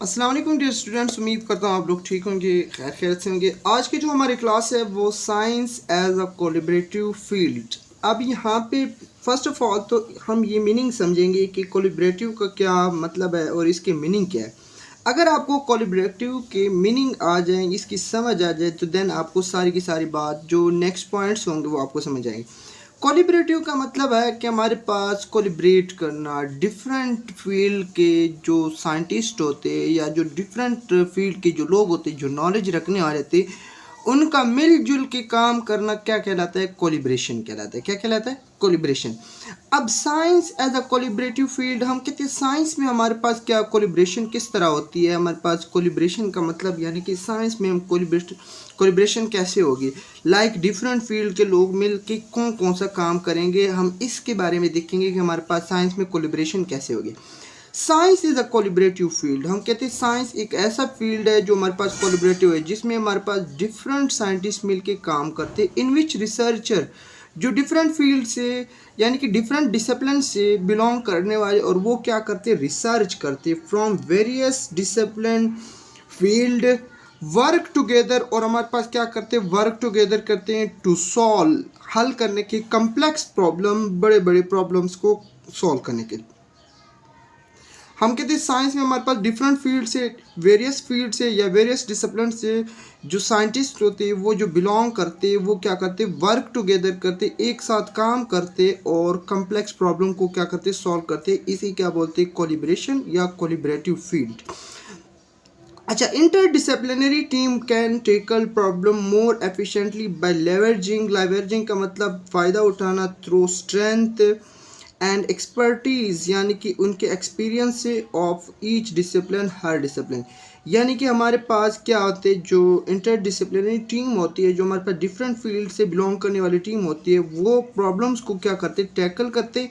अस्सलाम वालेकुम dear students, उम्मीद करता हूँ आप लोग ठीक होंगे, खैर खैरियत से होंगे। आज की जो हमारी क्लास है वो science as a collaborative field. अब यहाँ पे फर्स्ट ऑफ ऑल तो हम ये मीनिंग समझेंगे कि कोलिब्रेटिव का क्या मतलब है और इसके मीनिंग क्या है। अगर आपको कोलिब्रेटिव के मीनिंग आ जाए, इसकी समझ आ जाए, तो देन आपको सारी की सारी बात जो नेक्स्ट पॉइंट्स होंगे वो आपको समझ आएंगे। कोलिब्रेटिव का मतलब है कि हमारे पास कोलिब्रेट करना, डिफरेंट फील्ड के जो साइंटिस्ट होते हैं या जो डिफरेंट फील्ड के जो लोग होते हैं, जो नॉलेज रखने वाले थे, उनका मिलजुल के काम करना क्या कहलाता है? कोलिब्रेशन कहलाता है। क्या कहलाता है? कोलिब्रेशन। अब science as a collaborative field, हम कहते हैं साइंस में हमारे पास क्या कोलिब्रेशन किस तरह होती है। हमारे पास कोलिब्रेशन का मतलब यानी कि साइंस में हम कोलिब्रेशन कैसे होगी, लाइक डिफरेंट फील्ड के लोग मिल के कौन कौन सा काम करेंगे, हम इसके बारे में देखेंगे कि हमारे पास साइंस में कोलिब्रेशन कैसे होगी। Science is a collaborative field. हम कहते हैं साइंस एक ऐसा फील्ड है जो हमारे पास कोलिब्रेटिव है, जिसमें हमारे पास डिफरेंट साइंटिस्ट मिलके काम करते हैं, इन विच रिसर्चर जो डिफरेंट फील्ड से यानी कि डिफरेंट डिसिप्लिन से बिलोंग करने वाले, और वो क्या करते हैं? रिसर्च करते हैं from various discipline field, work together. और हमारे पास क्या करते हैं? वर्क टुगेदर करते हैं टू सॉल्व, हल करने के कम्प्लेक्स प्रॉब्लम, बड़े बड़े प्रॉब्लम्स को सॉल्व करने के लिए। हम कहते हैं साइंस में हमारे पास डिफरेंट फील्ड से, वेरियस फील्ड से या वेरियस डिसिप्लिन से जो साइंटिस्ट होते हैं, वो जो बिलोंग करते हैं, वो क्या करते हैं? वर्क टुगेदर करते, एक साथ काम करते और कम्प्लेक्स प्रॉब्लम को क्या करते? सॉल्व करते। इसी क्या बोलते हैं? कोलिब्रेशन या कोलिब्रेटिव फील्ड। अच्छा, interdisciplinary team can tackle problem more efficiently by leveraging का मतलब फ़ायदा उठाना थ्रू स्ट्रेंथ एंड एक्सपर्टीज़, यानी कि उनके एक्सपीरियंस से of each discipline, her discipline. यानी कि हमारे पास क्या होते हैं? जो इंटरडिसिप्लिनरी टीम होती है, जो हमारे पास डिफरेंट फील्ड से बिलोंग करने वाली टीम होती है, वो प्रॉब्लम्स को क्या करते? टैकल करते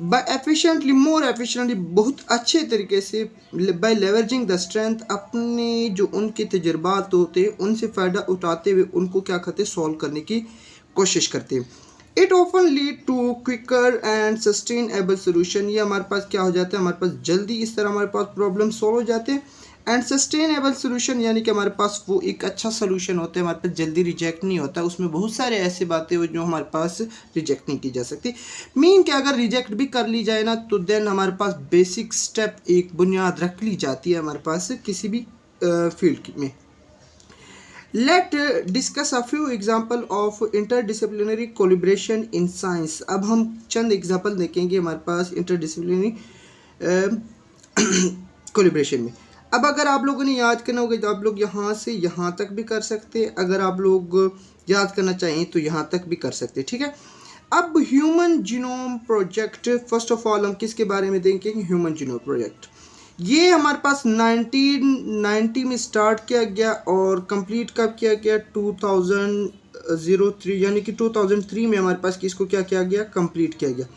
बाय एफिशिएंटली, मोर एफिशिएंटली, बहुत अच्छे तरीके से, बाय लेवरेजिंग द स्ट्रेंथ, अपने जो उनके तजुर्बात होते हैं उनसे फ़ायदा उठाते हुए उनको क्या करते? सॉल्व करने की कोशिश करते हैं। It often lead to quicker and sustainable solution. ये हमारे पास क्या हो जाता है? हमारे पास जल्दी इस तरह हमारे पास प्रॉब्लम सॉल्व हो जाते हैं। एंड सस्टेनेबल सोल्यूशन यानी कि हमारे पास वो एक अच्छा सोल्यूशन होता है, हमारे पास जल्दी रिजेक्ट नहीं होता, उसमें बहुत सारे ऐसे बातें हो जो हमारे पास रिजेक्ट नहीं की जा सकती। मीन कि अगर रिजेक्ट भी कर ली जाए ना, तो देन हमारे पास बेसिक स्टेप, एक बुनियाद रख ली जाती है हमारे पास किसी भी फील्ड में। Let discuss a few example of interdisciplinary calibration in science. अब हम चंद एग्जाम्पल देखेंगे हमारे पास इंटरडिसिप्लिनरी कोलिब्रेशन में। अब अगर आप लोगों ने याद करना होगा तो आप लोग यहाँ से यहाँ तक भी कर सकते हैं, अगर आप लोग याद करना चाहें तो यहाँ तक भी कर सकते हैं, ठीक है। अब human genome project, first of all हम किसके बारे में देखेंगे? Human genome project. ये हमारे पास 1990 में स्टार्ट किया गया और कंप्लीट कब किया गया? 2003, यानी कि 2003 में हमारे पास किसको क्या किया गया? कंप्लीट किया गया।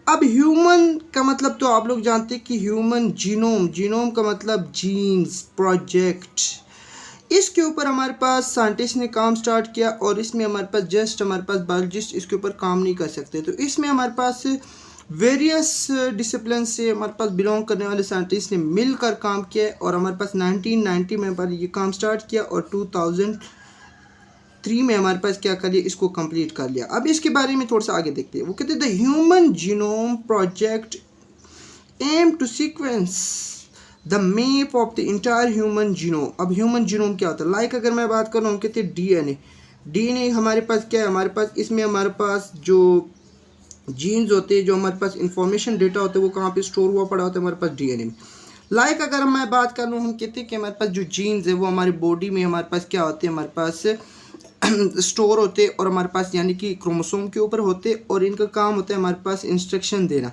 अब ह्यूमन का मतलब तो आप लोग जानते हैं कि ह्यूमन जीनोम, जीनोम का मतलब जीन्स प्रोजेक्ट, इसके ऊपर हमारे पास साइंटिस्ट ने काम स्टार्ट किया और इसमें हमारे पास जस्ट हमारे पास बायोलॉजिस्ट इसके ऊपर काम नहीं कर सकते। तो इसमें हमारे पास वेरियस डिसिप्लिन से हमारे पास बिलोंग करने वाले साइंटिस्ट ने मिलकर काम किया और हमारे पास 1990 में हमारे ये काम स्टार्ट किया और 2003 में हमारे पास क्या कर लिया? इसको कंप्लीट कर लिया। अब इसके बारे में थोड़ा सा आगे देखते हैं। वो कहते हैं the human genome project aim to sequence the map of the entire human genome. अब ह्यूमन जीनोम क्या होता है? लाइक अगर मैं बात करूँ, हम कहते हैं डीएनए। डीएनए हमारे पास क्या है? हमारे पास इसमें हमारे पास जो जीन्स होते हैं, जो हमारे पास इंफॉर्मेशन डेटा होता है, वो कहाँ पे स्टोर हुआ पड़ा होता है? हमारे पास डीएनए में। लाइक अगर मैं बात कर लूँ, हम कहते हैं कि हमारे पास जो जीन्स है वो हमारी बॉडी में हमारे पास क्या होते हैं? हमारे पास स्टोर होते और हमारे पास यानी कि क्रोमोसोम के ऊपर होते और इनका काम होता है हमारे पास इंस्ट्रक्शन देना।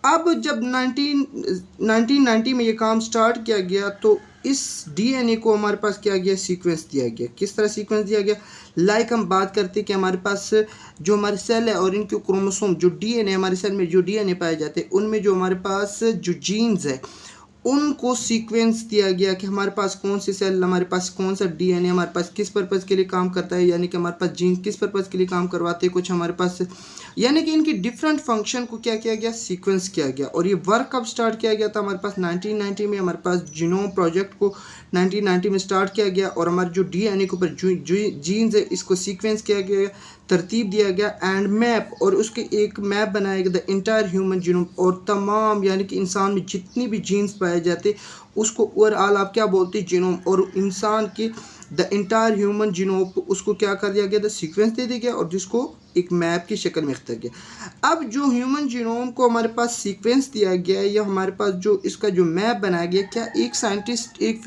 अब जब 1990 में ये काम स्टार्ट किया गया तो इस डीएनए को हमारे पास क्या गया? सीक्वेंस दिया गया। किस तरह सीक्वेंस दिया गया? लाइक हम बात करते हैं कि हमारे पास जो हमारे सेल है और इनके क्रोमोसोम, जो डीएनए हमारे सेल में जो डीएनए पाए जाते हैं, उनमें जो हमारे पास जो जीन्स है उनको सीक्वेंस दिया गया कि हमारे पास कौन सी सेल, हमारे पास कौन सा डीएनए हमारे पास किस पर्पज़ के लिए काम करता है, यानी कि हमारे पास जीन किस पर्पज़ के लिए काम करवाते हैं, कुछ हमारे पास, यानी कि इनकी डिफरेंट फंक्शन को क्या किया गया, सीक्वेंस किया गया। और ये वर्क कब स्टार्ट किया गया था, हमारे पास 1990 में हमारे पास जीनोम प्रोजेक्ट को 1990 में स्टार्ट किया गया। और हमारे जो डीएनए के ऊपर जीन्स है इसको सीक्वेंस किया गया, तरतीब दिया गया एंड मैप, और उसके एक मैप बनाया गया द इंटायर ह्यूमन जीनोम, और तमाम यानी कि इंसान में जितनी भी जीन्स पाए जाते उसको ओवरऑल आप क्या बोलते हैं, जीनोम। और इंसान के द इंटायर ह्यूमन जीनोम उसको क्या कर दिया गया, द सीक्वेंस दे दिया गया और जिसको एक मैप की शक्ल में रखा गया। अब जो ह्यूमन जीनोम को हमारे पास सीक्वेंस दिया गया या हमारे पास जो इसका जो मैप बनाया गया, क्या एक साइंटिस्ट एक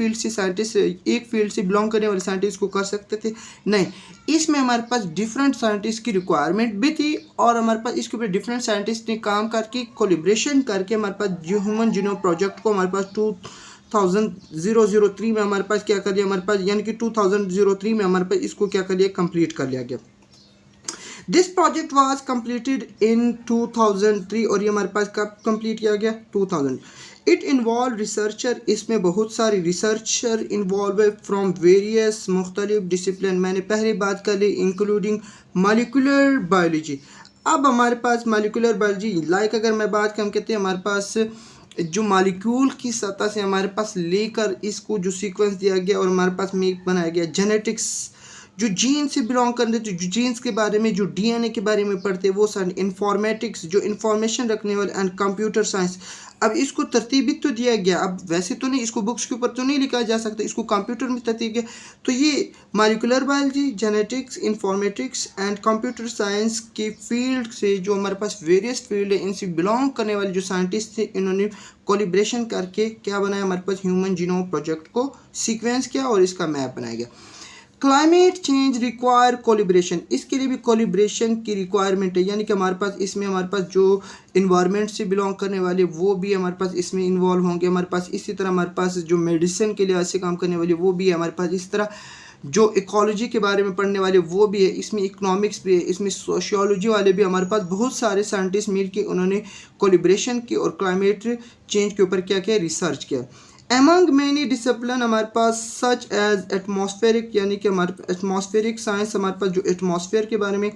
फील्ड से बिलोंग करने वाले साइंटिस्ट को कर सकते थे? नहीं, इसमें हमारे पास डिफरेंट साइंटिस्ट की रिक्वायरमेंट भी थी और हमारे पास इसके ऊपर डिफरेंट साइंटिस्ट ने काम करके कोलिब्रेशन करके हमारे पास जो ह्यूमन जीनोम प्रोजेक्ट को हमारे पास 2003 में हमारे पास क्या कर दिया, हमारे पास यानी कि 2003 में हमारे पास इसको क्या कर लिया, कंप्लीट कर लिया गया। This project was completed in 2003 और ये हमारे पास कब कंप्लीट किया गया, 2000। इट इन्वॉल्व रिसर्चर, इसमें बहुत सारी रिसर्चर इन्वॉल्व है फ्रॉम वेरियस मुख्तलिफ डिसिप्लिन। मैंने पहले बात कर ली इंक्लूडिंग मॉलिक्यूलर बायोलॉजी। अब हमारे पास मॉलिक्यूलर बायोलॉजी लाइक अगर मैं बात हम कहते हैं हमारे पास जो मॉलिक्यूल की सतह से हमारे पास लेकर इसको जो सीक्वेंस दिया गया और हमारे पास में बनाया गया जेनेटिक्स, जो जीन से बिलोंग करते थे, जो जीन्स के बारे में, जो डीएनए के बारे में पढ़ते वो सारे, इंफॉर्मेटिक्स जो इंफॉर्मेशन रखने वाले, एंड कंप्यूटर साइंस। अब इसको तरतीब भी तो दिया गया, अब वैसे तो नहीं, इसको बुक्स के ऊपर तो नहीं लिखा जा सकता, इसको कंप्यूटर में तरतीब गया। तो ये molecular biology, genetics, informatics and computer science की फील्ड से जो हमारे पास वेरियस फील्ड है इनसे बिलोंग करने वाले जो साइंटिस्ट थे इन्होंने कोलिब्रेशन करके क्या बनाया, हमारे पास ह्यूमन जीनोम प्रोजेक्ट को सीक्वेंस किया और इसका मैप बनाया गया। क्लाइमेट चेंज रिक्वायर कोलिब्रेशन, इसके लिए भी कोलिब्रेशन की रिक्वायरमेंट है, यानी कि हमारे पास इसमें हमारे पास जो इन्वायरमेंट से बिलोंग करने वाले वो भी हमारे पास इसमें इन्वॉल्व होंगे। हमारे पास इसी तरह हमारे पास जो मेडिसिन के लिहाज से काम करने वाले वो भी है हमारे पास, इस तरह जो इकोलॉजी के बारे में पढ़ने वाले वो भी है, इसमें इकोनॉमिक्स भी है, इसमें सोशियोलॉजी वाले भी, हमारे पास बहुत सारे साइंटिस्ट मिल के उन्होंने कोलिब्रेशन की और क्लाइमेट चेंज के ऊपर क्या किया, रिसर्च किया। एमंग मैनी डिसिप्लिन हमारे पास सच एज एटमॉस्फेरिक, यानी कि हमारे एटमॉस्फेरिक साइंस, हमारे पास जो एटमॉस्फेयर के बारे में,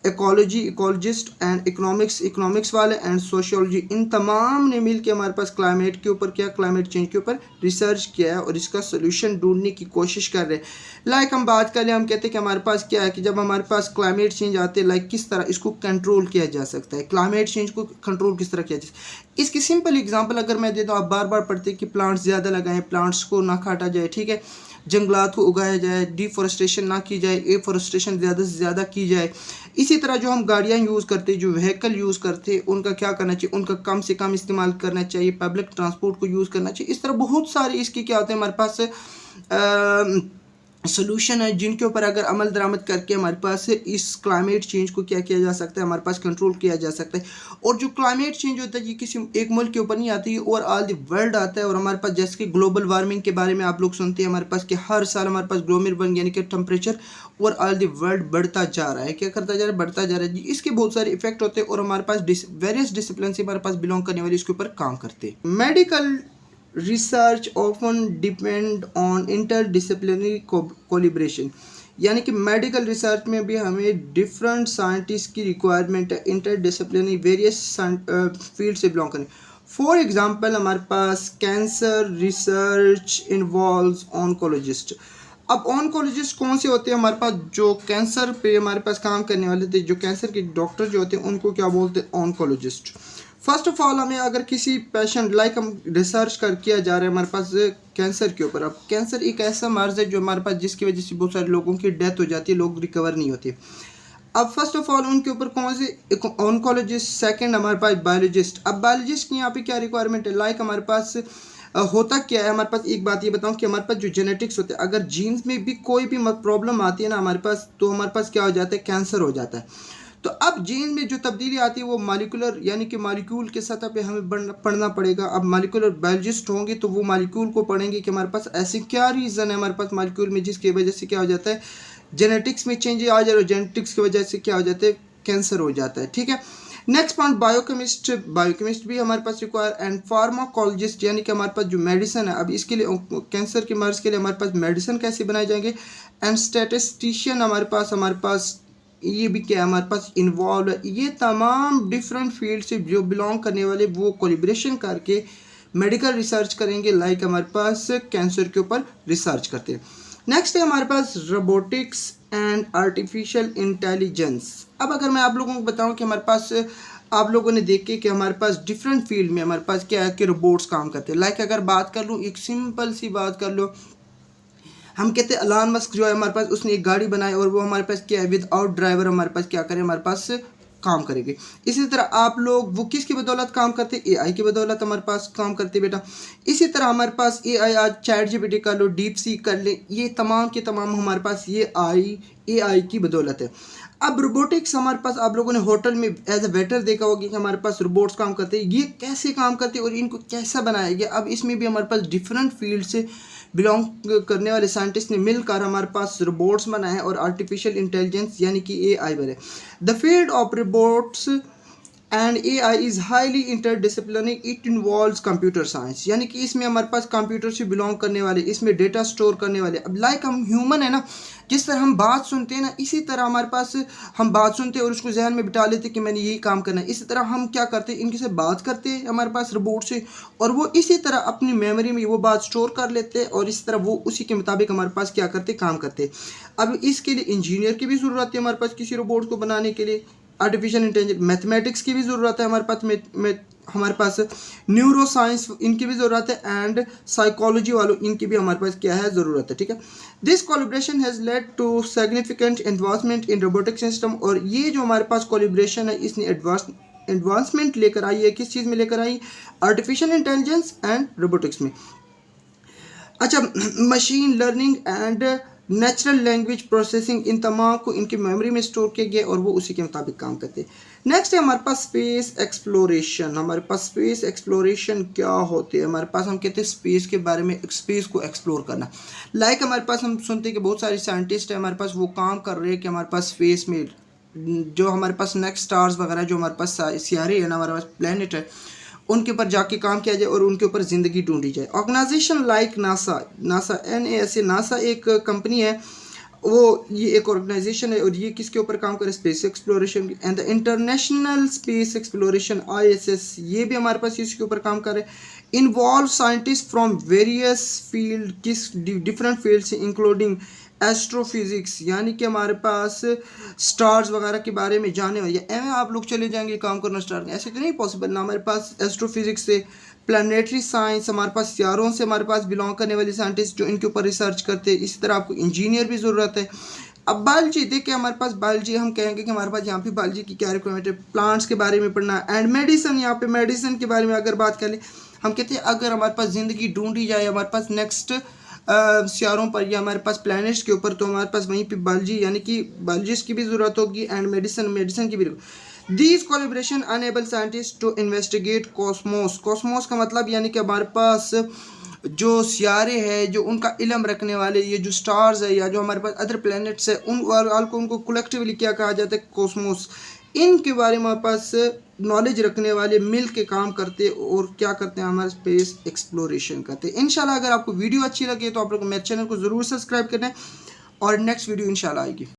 इकोलॉजी इकोलॉजिस्ट एंड इकोनॉमिक्स वाले, एंड सोशियोलॉजी, इन तमाम ने मिल के हमारे पास क्लाइमेट के ऊपर क्या, क्लाइमेट चेंज के ऊपर रिसर्च किया है और इसका सोल्यूशन ढूंढने की कोशिश कर रहे हैं। लाइक हम बात करें, हम कहते हैं कि हमारे पास क्या है कि जब हमारे पास क्लाइमेट चेंज आते हैं, लाइक किस तरह इसको कंट्रोल किया जा सकता है, क्लाइमेट चेंज को कंट्रोल किस तरह किया जा सकता है। इसकी सिंपल एग्जांपल अगर मैं दे दूँ, आप बार बार पढ़ते हैं कि प्लांट्स ज़्यादा लगाएं, प्लांट्स को ना काटा जाए, ठीक है, जंगलात को उगाया जाए, डिफॉरेस्टेशन ना की जाए, एफॉरेस्टेशन ज़्यादा से ज़्यादा की जाए। इसी तरह जो हम गाड़ियाँ यूज़ करते हैं, जो व्हीकल यूज़ करते हैं, उनका क्या करना चाहिए, उनका कम से कम इस्तेमाल करना चाहिए, पब्लिक ट्रांसपोर्ट को यूज़ करना चाहिए। इस तरह बहुत सारे इसके क्या होते हैं हमारे पास सोल्यूशन है जिनके ऊपर अगर अमल दरामद करके हमारे पास इस क्लाइमेट चेंज को क्या किया जा सकता है, हमारे पास कंट्रोल किया जा सकता है। और जो क्लाइमेट चेंज होता है ये किसी एक मुल्क के ऊपर नहीं आती है, और ऑल द वर्ल्ड आता है। और हमारे पास जैसे कि ग्लोबल वार्मिंग के बारे में आप लोग सुनते हैं हमारे पास कि हर साल हमारे पास ग्लोबल वार्मिंग यानी कि टेम्परेचर और ऑल द वर्ल्ड बढ़ता जा रहा है, क्या करता जा रहा है, बढ़ता जा रहा है जी। इसके बहुत सारे इफेक्ट होते हैं और हमारे पास वेरियस डिसिप्लिन से हमारे पास बिलोंग करने वाले इसके ऊपर काम करते हैं। Medical research often depend on interdisciplinary calibration, यानी कि मेडिकल रिसर्च में भी हमें डिफरेंट साइंटिस्ट की रिक्वायरमेंट है, इंटरडिसिप्लिनरी वेरियस फील्ड से बिलोंग करने। फॉर एग्जांपल हमारे पास कैंसर रिसर्च इन्वॉल्व्स ऑन्कोलॉजिस्ट। अब ऑन्कोलॉजिस्ट कौन से होते हैं, हमारे पास जो कैंसर पे हमारे पास काम करने वाले थे, जो कैंसर के डॉक्टर जो होते हैं उनको क्या बोलते हैं, ऑन्कोलॉजिस्ट। फर्स्ट ऑफ ऑल हमें अगर किसी पेशेंट लाइक हम रिसर्च कर किया जा रहा है हमारे पास कैंसर के ऊपर। अब कैंसर एक ऐसा मर्ज है जो हमारे पास जिसकी वजह से बहुत सारे लोगों की डेथ हो जाती है, लोग रिकवर नहीं होते। अब फर्स्ट ऑफ ऑल उनके ऊपर कौन से, ऑन्कोलॉजिस्ट, सेकंड हमारे पास बायोलॉजिस्ट। अब बायोलॉजिस्ट की यहाँ पे क्या रिक्वायरमेंट है, लाइक हमारे पास होता क्या है, हमारे पास एक बात ये बताऊं कि हमारे पास जो जेनेटिक्स होते हैं, अगर जीन्स में भी कोई भी प्रॉब्लम आती है ना हमारे पास, तो हमारे पास क्या हो जाता है, कैंसर हो जाता है। तो अब जीन में जो तब्दीली आती है वो मॉलिक्यूलर यानी कि मॉलिक्यूल के सतह पे हमें पढ़ना पड़ेगा। अब मॉलिक्यूलर बायोलॉजिस्ट होंगे तो वो मॉलिक्यूल को पढ़ेंगे कि हमारे पास ऐसे क्या रीज़न है हमारे पास मॉलिक्यूल में जिसकी वजह से क्या हो जाता है, जेनेटिक्स में चेंज आ जा रहा है, जेनेटिक्स की वजह से क्या हो जाता है, कैंसर हो जाता है, ठीक है। नेक्स्ट पॉइंट बायोकेमिस्ट भी हमारे पास रिक्वायर, एंड फार्माकोलॉजिस्ट यानी कि हमारे पास जो मेडिसिन है, अब इसके लिए कैंसर के मर्ज के लिए हमारे पास मेडिसिन कैसे बनाए जाएंगे, एंड स्टैटिस्टिशियन हमारे पास ये भी क्या है हमारे पास इन्वॉल्व है। ये तमाम डिफरेंट फील्ड से जो बिलोंग करने वाले वो कोलिब्रेशन करके मेडिकल रिसर्च करेंगे, लाइक हमारे पास कैंसर के ऊपर रिसर्च करते हैं। नेक्स्ट है हमारे पास रोबोटिक्स एंड आर्टिफिशियल इंटेलिजेंस। अब अगर मैं आप लोगों को बताऊं कि हमारे पास आप लोगों ने देखे कि हमारे पास डिफरेंट फील्ड में हमारे पास क्या है कि रोबोट्स काम करते हैं। लाइक अगर बात कर लूँ, एक सिंपल सी बात कर लो, हम कहते हैं एलन मस्क जो है हमारे पास, उसने एक गाड़ी बनाई और वो हमारे पास क्या है विदाउट ड्राइवर हमारे पास क्या करें, हमारे पास काम करेंगे। इसी तरह आप लोग वो किसकी बदौलत काम करते, एआई की बदौलत हमारे पास काम करते बेटा। इसी तरह हमारे पास एआई आज चैट जीपीटी कर लो, डीप सीक कर ले, ये तमाम के तमाम हमारे पास ये एआई की बदौलत है। अब रोबोटिक्स हमारे पास आप लोगों ने होटल में एज ए वेटर देखा होगा कि हमारे पास रोबोट्स काम करते हैं, ये कैसे काम करते हैं और इनको कैसा बनाया गया। अब इसमें भी हमारे पास डिफरेंट फील्ड से बिलोंग करने वाले साइंटिस्ट ने मिलकर हमारे पास रोबोट्स बनाए और आर्टिफिशियल इंटेलिजेंस यानी कि एआई बने। The field of robots and AI is highly interdisciplinary, it involves computer science, यानी कि इसमें हमारे पास कंप्यूटर से बिलोंग करने वाले, इसमें डेटा स्टोर करने वाले। अब लाइक हम ह्यूमन है ना, जिस तरह हम बात सुनते हैं ना, इसी तरह हमारे पास हम बात सुनते हैं और उसको जहन में बिठा लेते हैं कि मैंने यही काम करना है। इसी तरह हम क्या करते हैं, इनके से बात करते हैं हमारे पास रोबोट से, और वो इसी तरह अपनी मेमोरी में वो बात स्टोर कर लेते हैं और इस तरह वो उसी के मुताबिक हमारे पास क्या करते काम करते। अब इसके लिए इंजीनियर की भी ज़रूरत है हमारे पास किसी रोबोट को बनाने के लिए, आर्टिफिशियल इंटेलिजेंस, मैथमेटिक्स की भी ज़रूरत है हमारे पास, हमारे पास न्यूरो साइंस इनकी भी ज़रूरत है, एंड साइकोलॉजी वालों इनकी भी हमारे पास क्या है ज़रूरत है, ठीक है। This collaboration has led to significant advancement in robotic system, और ये जो हमारे पास कोलिब्रेशन है इसने एडवांसमेंट लेकर आई है, किस चीज़ में लेकर आई, आर्टिफिशियल इंटेलिजेंस एंड रोबोटिक्स में। अच्छा, machine learning and natural language processing, इन तमाम को इनकी मेमोरी में स्टोर किया गया और वो उसी के मुताबिक काम करते हैं। नेक्स्ट है हमारे पास स्पेस एक्सप्लोरेशन। हमारे पास स्पेस एक्सप्लोरेशन क्या होते हैं, हमारे पास हम कहते हैं स्पेस के बारे में, स्पेस को एक्सप्लोर करना। लाइक हमारे पास हम सुनते हैं कि बहुत सारे साइंटिस्ट हैं हमारे पास, वो काम कर रहे हैं कि हमारे पास स्पेस में जो हमारे पास नेक्स्ट स्टार्स वगैरह जो हमारे पास सियारे है ना, हमारे पास प्लेनेट है, उनके ऊपर जाके काम किया जाए और उनके ऊपर ज़िंदगी ढूंढी जाए। ऑर्गेनाइजेशन लाइक नासा नासा एक कंपनी है, वो ये एक ऑर्गेनाइजेशन है और ये किसके ऊपर काम करे, space exploration. And the international space exploration ISS, ये भी हमारे पास इसके ऊपर काम करे। Involve scientist from various field, किस डिफरेंट फील्ड से, इंक्लूडिंग एस्ट्रोफिजिक्स, यानी कि हमारे पास स्टार्स वगैरह के बारे में जाने या एवं आप लोग चले जाएंगे काम करना स्टार्ट, ऐसे तो नहीं पॉसिबल ना। हमारे पास एस्ट्रोफिजिक्स से, प्लानिटरी साइंस, हमारे पास सितारों से हमारे पास बिलोंग करने वाले साइंटिस्ट जो इनके ऊपर रिसर्च करते हैं। इसी तरह आपको इंजीनियर भी ज़रूरत है। अब बायोलॉजी देखिए, हमारे पास बायोलॉजी हम कहेंगे कि हमारे पास यहाँ पे बायोलॉजी की क्या रिक्वायरमेंट है, प्लांट्स के बारे में पढ़ना। एंड मेडिसिन, यहाँ पे मेडिसिन के बारे में अगर बात करें, हम कहते हैं अगर हमारे पास ज़िंदगी ढूंढी जाए हमारे पास नेक्स्ट सियारों पर या हमारे पास प्लैनेट्स के ऊपर, तो हमारे पास वहीं पे बायोलॉजी यानी कि बायोलॉजिस्ट की भी ज़रूरत होगी, एंड मेडिसिन की भी। These collaboration enable scientist to investigate cosmos. Cosmos का मतलब यानी कि हमारे पास जो सियारे हैं, जो उनका इल्म रखने वाले, ये जो स्टार्स है या जो हमारे पास अदर प्लैनेट्स है, उनको कलेक्टिवली क्या कहा जाता है, कॉस्मोस। इनके बारे में हमारे पास नॉलेज रखने वाले मिल के काम करते और क्या करते हैं, हमारे स्पेस एक्सप्लोरेशन करते हैं। इंशाल्लाह अगर आपको वीडियो अच्छी लगे तो आप लोग मेरे चैनल को ज़रूर सब्सक्राइब करना है और नेक्स्ट वीडियो इंशाल्लाह आएगी।